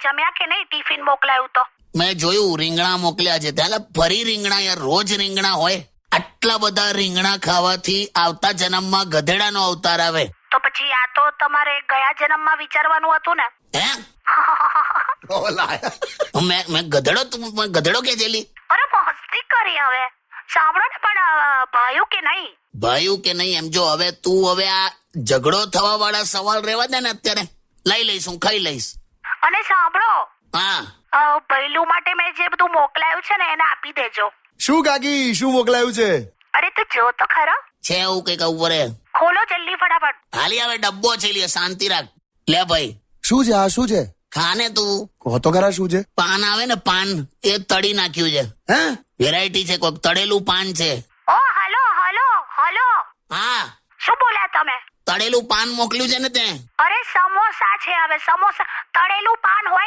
જમ્યા કે નહીં ટિફિન મોકલાયું તો? મેં જોયું રીંગણા મોકલ્યા છે ત્યાં ફરી રીંગણા યાર, રોજ રીંગણા હોય? આટલા બધા રીંગણા ખાવાથી આવતા જન્મમાં ગધેડાનો અવતાર આવે. તો પછી આ તો તમારે ગયા જન્મમાં વિચારવાનું હતું ને. હે? મેં ગધેડો કે જેલી? અરે મસ્તી કરી. હવે સાંભળો ને, પણ ભાયું કે નહીં? ભાયું કે નહીં એમ જો. હવે તું હવે આ ઝઘડો થવા વાળા સવાલ રહેવા દે ને, અત્યારે લઈ લઈશ, હું ખાઈ લઈશ. અને સાંભળો, હા, ભૈલું માટે મેં જે બધું મોકલાયું છે ને એને આપી દેજો. શું કાકી, શું મોકલાયું છે? અરે તું જો તો ખરો. છે એવું કઈક ઉપર? ખોલો જલ્દી ફટાફટ. હાલી આવે ડબ્બો છે, લે શાંતિ રાખ. લે ભાઈ, શું છે આ? શું છે? ખાને તું. કહો તો ખરા શું છે? પાન આવે ને પાન, એ તળી નાખ્યું છે. હે? વેરાયટી છે, કોઈક તળેલું પાન છે. ઓ હલો હલો હલો. હા, શું બોલ્યા તમે? તળેલું પાન મોકલ્યું છે ને તે. અરે સમોસા છે. હવે સમોસા તળેલું પાન હોય